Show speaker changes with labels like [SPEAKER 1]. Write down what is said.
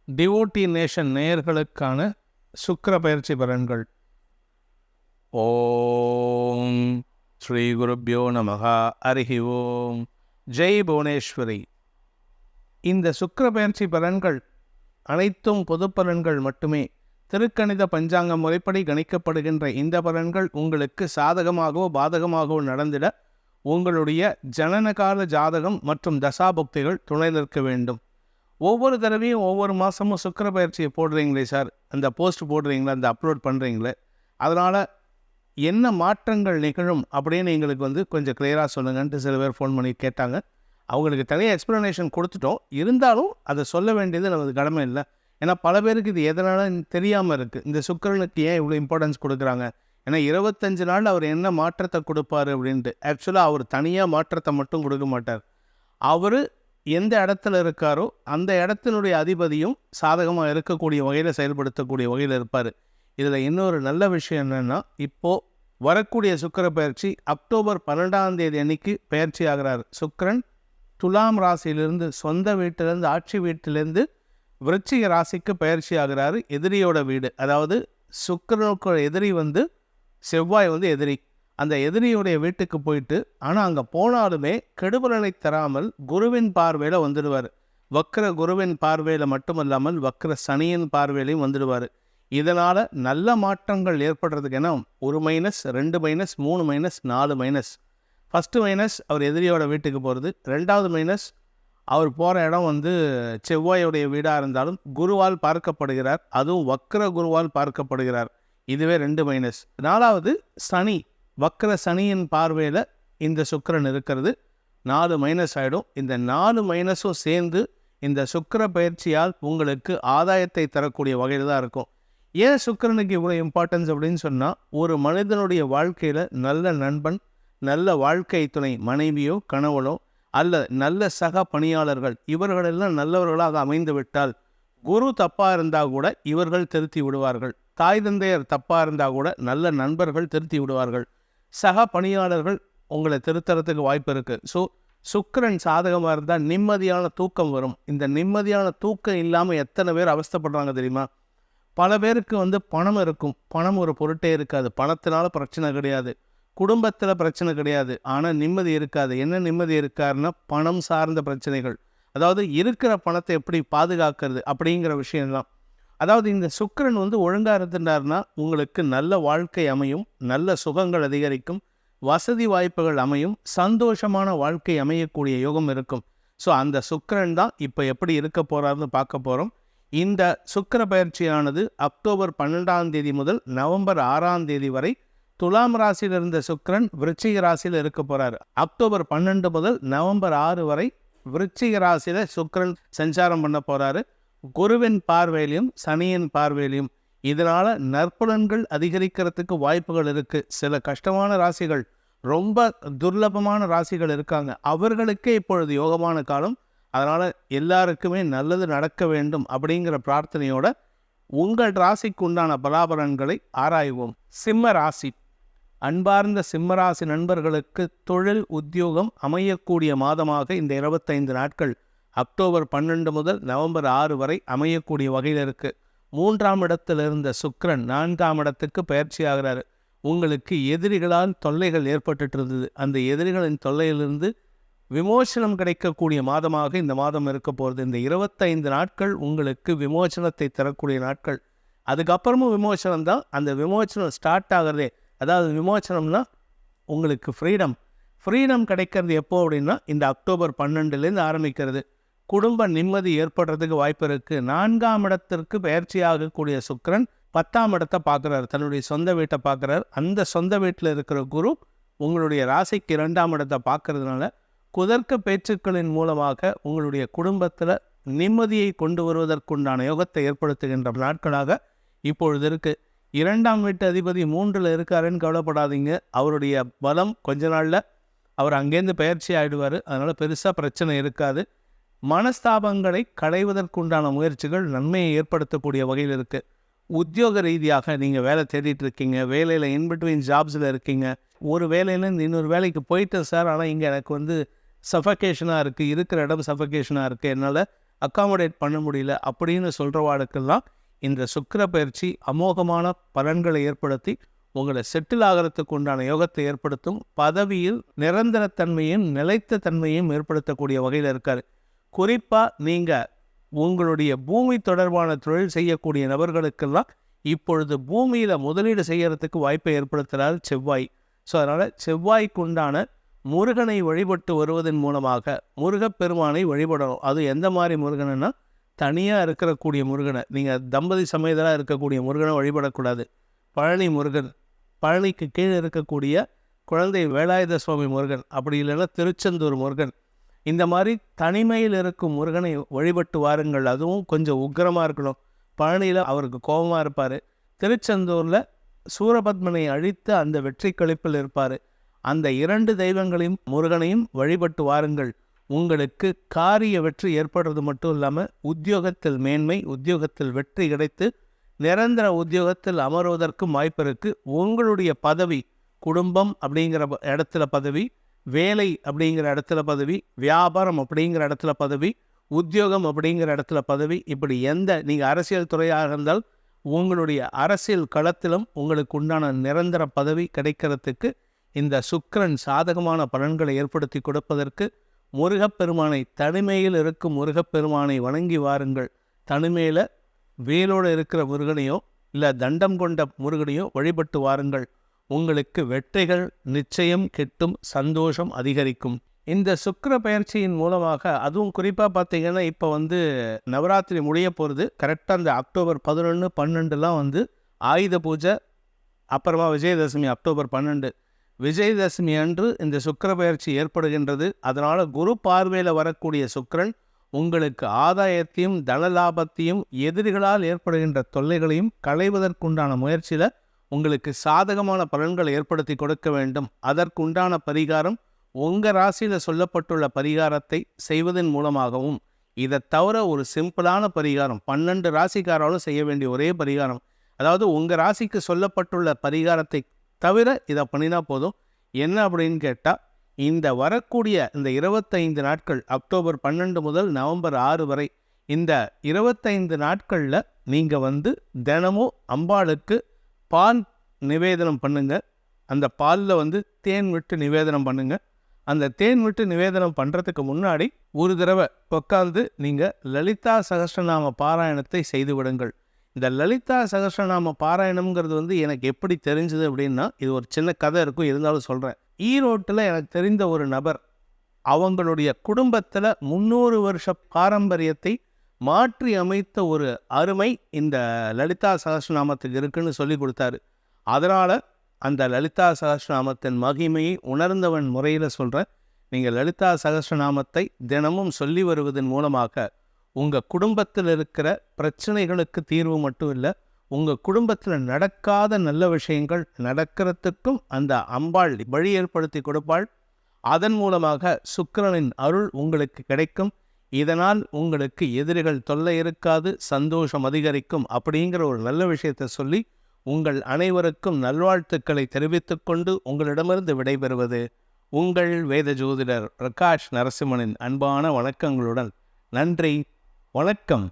[SPEAKER 1] Devotee nation நேயர்களுக்கான சுக்கிர பயிற்சி பலன்கள். ஓம் ஸ்ரீ குருப்யோ நமஹ. ஹரிஹி ஓம். ஜெய் புவனேஸ்வரி. இந்த சுக்கிர பயிற்சி பலன்கள் அனைத்தும் பொது பலன்கள் மட்டுமே. திருக்கணித பஞ்சாங்க முறைப்படி கணிக்கப்படுகின்ற இந்த பலன்கள் உங்களுக்கு சாதகமாகவோ பாதகமாகவோ நடந்திட உங்களுடைய ஜனனகால ஜாதகம் மற்றும் தசாபுக்திகள் துணை நிற்க வேண்டும். ஒவ்வொரு தடவையும் ஒவ்வொரு மாதமும் சுக்கிர பயிற்சியை போடுறீங்களே சார், அந்த போஸ்ட் போடுறீங்களா, அந்த அப்லோட் பண்ணுறீங்களே, அதனால் என்ன மாற்றங்கள் நிகழும் அப்படின்னு எங்களுக்கு கொஞ்சம் கிளியராக சொல்லுங்கன்ட்டு சில பேர் ஃபோன் பண்ணி கேட்டாங்க. அவங்களுக்கு தனியாக எக்ஸ்ப்ளனேஷன் கொடுத்துட்டோம். இருந்தாலும் அதை சொல்ல வேண்டியது நமது கடமை இல்லை. ஏன்னா பல பேருக்கு இது எதனால தெரியாமல் இருக்குது. இந்த சுக்கிரனுக்கு ஏன் இவ்வளோ இம்பார்ட்டன்ஸ் கொடுக்குறாங்க, ஏன்னா 25 நாள் அவர் என்ன மாற்றத்தை கொடுப்பாரு அப்படின்ட்டு. ஆக்சுவலாக அவர் தனியாக மாற்றத்தை மட்டும் கொடுக்க மாட்டார். அவர் எந்த இடத்துல இருக்காரோ அந்த இடத்தினுடைய அதிபதியும் சாதகமாக இருக்கக்கூடிய வகையில் செயல்படுத்தக்கூடிய வகையில் இருப்பார். இதில் இன்னொரு நல்ல விஷயம் என்னென்னா, இப்போது வரக்கூடிய சுக்கிர பயிற்சி அக்டோபர் 12ஆம் தேதி அன்னைக்கு பயிற்சி ஆகிறார். சுக்கிரன் துலாம் ராசியிலிருந்து, சொந்த வீட்டிலேருந்து, ஆட்சி வீட்டிலேருந்து விருச்சிக ராசிக்கு பயிற்சி ஆகிறாரு. எதிரியோட வீடு, அதாவது சுக்கிரனுக்கு எதிரி செவ்வாய் எதிரி. அந்த எதிரியுடைய வீட்டுக்கு போயிட்டு, ஆனால் அங்கே போனாலுமே கெடுபலனை தராமல் குருவின் பார்வையில் வந்துடுவார். வக்ர குருவின் பார்வையில் மட்டுமல்லாமல் வக்ர சனியின் பார்வையிலையும் வந்துடுவார். இதனால் நல்ல மாற்றங்கள் ஏற்படுறதுக்கு என்ன, 1 minus, 2 minus, 3 minus, 4 minus. First minus அவர் எதிரியோட வீட்டுக்கு போகிறது. 2வது மைனஸ் அவர் போகிற இடம் செவ்வாயுடைய வீடாக இருந்தாலும் குருவால் பார்க்கப்படுகிறார். அதுவும் வக்ர குருவால் பார்க்கப்படுகிறார். இதுவே 2 மைனஸ். 4வது சனி, வக்ர சனியின் பார்வையில் இந்த சுக்கிரன் இருக்கிறது. 4 மைனஸ் ஆகிடும். இந்த 4 மைனஸும் சேர்ந்து இந்த சுக்கிர பயிற்சியால் உங்களுக்கு ஆதாயத்தை தரக்கூடிய வகையில் தான் இருக்கும். ஏன் சுக்கிரனுக்கு இவ்வளோ இம்பார்ட்டன்ஸ் அப்படின்னு சொன்னால், ஒரு மனிதனுடைய வாழ்க்கையில் நல்ல நண்பன், நல்ல வாழ்க்கை துணை, மனைவியோ கணவனோ அல்ல நல்ல சக பணியாளர்கள், இவர்களெல்லாம் நல்லவர்களாக அமைந்து விட்டால், குரு தப்பாக இருந்தால் கூட இவர்கள் திருத்தி விடுவார்கள். தாய் தந்தையர் தப்பாக இருந்தால் கூட நல்ல நண்பர்கள் திருத்தி விடுவார்கள். சக பணியாளர்கள் உங்களை திருத்தறதுக்கு வாய்ப்பு இருக்குது. ஸோ சுக்கிரன் சாதகமாக இருந்தால் நிம்மதியான தூக்கம் வரும். இந்த நிம்மதியான தூக்கம் இல்லாமல் எத்தனை பேர் அவஸ்தைப்படுறாங்க தெரியுமா? பல பேருக்கு பணம் இருக்கும், பணம் ஒரு பொருட்டே இருக்காது. பணத்தினால பிரச்சனை கிடையாது, குடும்பத்தில் பிரச்சனை கிடையாது, ஆனால் நிம்மதி இருக்காது. என்ன நிம்மதி இருக்காருன்னா, பணம் சார்ந்த பிரச்சனைகள். அதாவது இருக்கிற பணத்தை எப்படி பாதுகாக்கிறது அப்படிங்கிற விஷயம்தான். அதாவது இந்த சுக்கிரன் ஒழுங்காக இருந்துட்டார்னா உங்களுக்கு நல்ல வாழ்க்கை அமையும், நல்ல சுகங்கள் அதிகரிக்கும், வசதி வாய்ப்புகள் அமையும், சந்தோஷமான வாழ்க்கை அமையக்கூடிய யோகம் இருக்கும். ஸோ அந்த சுக்கிரன் தான் இப்போ எப்படி இருக்க போகிறாருன்னு பார்க்க போகிறோம். இந்த சுக்கிர பயிற்சியானது அக்டோபர் 12ஆம் தேதி முதல் நவம்பர் 6ஆம் தேதி வரை துலாம் ராசியில் இருந்த சுக்கிரன் விருச்சிக ராசியில் இருக்க போகிறார். அக்டோபர் 12 முதல் நவம்பர் 6 வரை விருச்சிக ராசியில் சுக்கிரன் சஞ்சாரம் பண்ண போகிறாரு. குருவின் பார்வையிலையும் சனியின் பார்வையிலையும். இதனால் நற்பலன்கள் அதிகரிக்கிறதுக்கு வாய்ப்புகள் இருக்குது. சில கஷ்டமான ராசிகள், ரொம்ப துர்லபமான ராசிகள் இருக்காங்க, அவர்களுக்கே இப்பொழுது யோகமான காலம். அதனால் எல்லாருக்குமே நல்லது நடக்க வேண்டும் அப்படிங்கிற பிரார்த்தனையோட உங்கள் ராசிக்கு உண்டான பலாபலன்களை ஆராய்வோம். சிம்ம ராசி. அன்பார்ந்த சிம்மராசி நண்பர்களுக்கு தொழில் உத்தியோகம் அமையக்கூடிய மாதமாக இந்த 25 நாட்கள் அக்டோபர் 12 முதல் நவம்பர் 6 வரை அமையக்கூடிய வகையில் இருக்குது. 3ஆம் இடத்தில் இருந்த சுக்கிரன் 4ஆம் இடத்துக்கு பயிற்சி ஆகிறாரு. உங்களுக்கு எதிரிகளால் தொல்லைகள் ஏற்பட்டு இருந்தது. அந்த எதிரிகளின் தொல்லையிலிருந்து விமோசனம் கிடைக்கக்கூடிய மாதமாக இந்த மாதம் இருக்க போகிறது. இந்த 25 நாட்கள் உங்களுக்கு விமோசனத்தை தரக்கூடிய நாட்கள். அதுக்கப்புறமும் விமோசனம் தான். அந்த விமோசனம் ஸ்டார்ட் ஆகிறதே, அதாவது விமோசனம்னா உங்களுக்கு ஃப்ரீடம் கிடைக்கிறது எப்போ அப்படின்னா இந்த அக்டோபர் 12லேருந்து ஆரம்பிக்கிறது. குடும்ப நிம்மதி ஏற்படுறதுக்கு வாய்ப்பு இருக்குது. 4ஆம் இடத்திற்கு பயிற்சி ஆகக்கூடிய சுக்கிரன் 10ஆம் இடத்தை பார்க்குறாரு, தன்னுடைய சொந்த வீட்டை பார்க்குறாரு. அந்த சொந்த வீட்டில் இருக்கிற குரு உங்களுடைய ராசிக்கு 2ஆம் இடத்தை பார்க்கறதுனால குதர்க்க பேச்சுக்களின் மூலமாக உங்களுடைய குடும்பத்தில் நிம்மதியை கொண்டு வருவதற்குண்டான யோகத்தை ஏற்படுத்துகின்ற நாட்களாக இப்பொழுது இருக்குது. 2ஆம் வீட்டு அதிபதி 3ல் இருக்காருன்னு கவலைப்படாதீங்க. அவருடைய பலம் கொஞ்ச நாளில் அவர் அங்கேருந்து பயிற்சி ஆகிடுவார். அதனால் பெருசாக பிரச்சனை இருக்காது. மனஸ்தாபங்களை களைவதற்குண்டான முயற்சிகள் நன்மையை ஏற்படுத்தக்கூடிய வகையில் இருக்குது. உத்தியோக ரீதியாக நீங்கள் வேலை தேடிட்டு இருக்கீங்க, வேலையில் இன்பிட்வீன் ஜாப்ஸில் இருக்கீங்க. ஒரு வேலையிலேருந்து இன்னொரு வேலைக்கு போயிட்டேன் சார், ஆனால் இங்கே எனக்கு சஃபகேஷனாக இருக்குது, இருக்கிற இடம் சஃபகேஷனாக இருக்குது, என்னால் அக்காமடேட் பண்ண முடியல அப்படின்னு சொல்கிறவாளுக்கெல்லாம் இந்த சுக்கிர பயிற்சி அமோகமான பலன்களை ஏற்படுத்தி உங்களை செட்டில் ஆகிறதுக்கு உண்டான யோகத்தை ஏற்படுத்தும். பதவியில் நிரந்தரத்தன்மையும் நிலைத்த தன்மையும் ஏற்படுத்தக்கூடிய வகையில் இருக்கார். குறிப்பாக நீங்கள் உங்களுடைய பூமி தொடர்பான தொழில் செய்யக்கூடிய நபர்களுக்கெல்லாம் இப்பொழுது பூமியில் முதலீடு செய்யறதுக்கு வாய்ப்பை ஏற்படுத்துகிறார் செவ்வாய். ஸோ அதனால் செவ்வாய்க்கு உண்டான முருகனை வழிபட்டு வருவதன் மூலமாக முருகப்பெருமானை வழிபடணும். அது எந்த மாதிரி முருகனைன்னா, தனியாக இருக்கக்கூடிய முருகனை, நீங்கள் தம்பதி சமேதராக இருக்கக்கூடிய முருகனை வழிபடக்கூடாது. பழனி முருகன், பழனிக்கு கீழே இருக்கக்கூடிய குழந்தை வேலாயுத சுவாமி முருகன், அப்படி இல்லைன்னா திருச்செந்தூர் முருகன், இந்த மாதிரி தனிமையில் இருக்கும் முருகனை வழிபட்டு வாருங்கள். அதுவும் கொஞ்சம் உக்கிரமாக இருக்கணும். பழனியில் அவருக்கு கோபமாக இருப்பார். திருச்செந்தூரில் சூரபத்மனை அழித்து அந்த வெற்றி கழிப்பில் இருப்பார். அந்த 2 தெய்வங்களையும் முருகனையும் வழிபட்டு வாருங்கள். உங்களுக்கு காரிய வெற்றி ஏற்படுறது மட்டும் இல்லாமல் உத்தியோகத்தில் மேன்மை, உத்தியோகத்தில் வெற்றி கிடைத்து நிரந்தர உத்தியோகத்தில் அமர்வதற்கும் வாய்ப்பு இருக்குது. உங்களுடைய பதவி, குடும்பம் அப்படிங்கிற இடத்துல பதவி, வேலை அப்படிங்கிற இடத்துல பதவி, வியாபாரம் அப்படிங்கிற இடத்துல பதவி, உத்தியோகம் அப்படிங்கிற இடத்துல பதவி, இப்படி நீங்கள் அரசியல் துறையாக இருந்தால் உங்களுடைய அரசியல் களத்திலும் உங்களுக்கு உண்டான நிரந்தர பதவி கிடைக்கிறதுக்கு இந்த சுக்கிரன் சாதகமான பலன்களை ஏற்படுத்தி கொடுப்பதற்கு முருகப்பெருமானை, தனிமையில் இருக்கும் முருகப்பெருமானை வணங்கி வாருங்கள். தனிமையில் வேலோடு இருக்கிற முருகனையோ இல்லை தண்டம் கொண்ட முருகனையோ வழிபட்டு வாருங்கள். உங்களுக்கு வெற்றிகள் நிச்சயம் கிட்டும், சந்தோஷம் அதிகரிக்கும். இந்த சுக்கிர பயிற்சியின் மூலமாக, அதுவும் குறிப்பாக பார்த்தீங்கன்னா இப்போ நவராத்திரி முடிய போகிறது. கரெக்டாக அந்த அக்டோபர் 11, 12 ஆயுத பூஜை, அப்புறமா விஜயதசமி அக்டோபர் 12. விஜயதசமி அன்று இந்த சுக்கிர பயிற்சி ஏற்படுகின்றது. அதனால் குரு பார்வையில் வரக்கூடிய சுக்கிரன் உங்களுக்கு ஆதாயத்தையும் தனலாபத்தையும் எதிரிகளால் ஏற்படுகின்ற தொல்லைகளையும் களைவதற்குண்டான முயற்சியில் உங்களுக்கு சாதகமான பலன்களை ஏற்படுத்தி கொடுக்க வேண்டும். அதற்குண்டான பரிகாரம் உங்கள் ராசியில் சொல்லப்பட்டுள்ள பரிகாரத்தை செய்வதன் மூலமாகவும், இதை தவிர ஒரு சிம்பிளான பரிகாரம் 12 ராசிக்காராலும் செய்ய வேண்டிய ஒரே பரிகாரம், அதாவது உங்கள் ராசிக்கு சொல்லப்பட்டுள்ள பரிகாரத்தை தவிர இதை பண்ணினா போதும். என்ன அப்படின்னு கேட்டால், இந்த வரக்கூடிய இந்த 25 நாட்கள், அக்டோபர் 12 முதல் நவம்பர் 6 வரை, இந்த 25 நாட்களில் நீங்கள் தினமும் அம்பாளுக்கு பால் நிவேதனம் பண்ணுங்கள். அந்த பாலில் தேன் விட்டு நிவேதனம் பண்ணுங்கள். அந்த தேன் விட்டு நிவேதனம் பண்ணுறதுக்கு முன்னாடி ஒரு தடவை உட்காந்து நீங்கள் லலிதா சகஸ்ரநாம பாராயணத்தை செய்து விடுங்கள். இந்த லலிதா சகஸ்ரநாம பாராயணம்ங்கிறது எனக்கு எப்படி தெரிஞ்சது அப்படின்னா, இது ஒரு சின்ன கதை இருக்கும், இருந்தாலும் சொல்கிறேன். ஈரோட்டில் எனக்கு தெரிந்த ஒரு நபர், அவங்களுடைய குடும்பத்தில் 300 வருஷ பாரம்பரியத்தை மாற்றி அமைத்த ஒரு அருமை இந்த லலிதா சகஸ்ரநாமத்துக்கு இருக்குன்னு சொல்லி கொடுத்தாரு. அதனால் அந்த லலிதா சகஸ்ரநாமத்தின் மகிமையை உணர்ந்தவன் முறையில் சொல்கிறேன். நீங்கள் லலிதா சகஸ்ரநாமத்தை தினமும் சொல்லி வருவதன் மூலமாக உங்கள் குடும்பத்தில் இருக்கிற பிரச்சனைகளுக்கு தீர்வு மட்டும் இல்லை, உங்கள் குடும்பத்தில் நடக்காத நல்ல விஷயங்கள் நடக்கிறதுக்கும் அந்த அம்பாள் வழி ஏற்படுத்தி கொடுப்பாள். அதன் மூலமாக சுக்கிரனின் அருள் உங்களுக்கு கிடைக்கும். இதனால் உங்களுக்கு எதிரிகள் தொல்லை இருக்காது, சந்தோஷம் அதிகரிக்கும். அப்படிங்கிற ஒரு நல்ல விஷயத்தை சொல்லி உங்கள் அனைவருக்கும் நல்வாழ்த்துக்களை தெரிவித்துக் கொண்டு உங்களிடமிருந்து விடைபெறுவது உங்கள் வேத ஜோதிடர் பிரகாஷ் நரசிம்மனின் அன்பான வணக்கங்களுடன். நன்றி, வணக்கம்.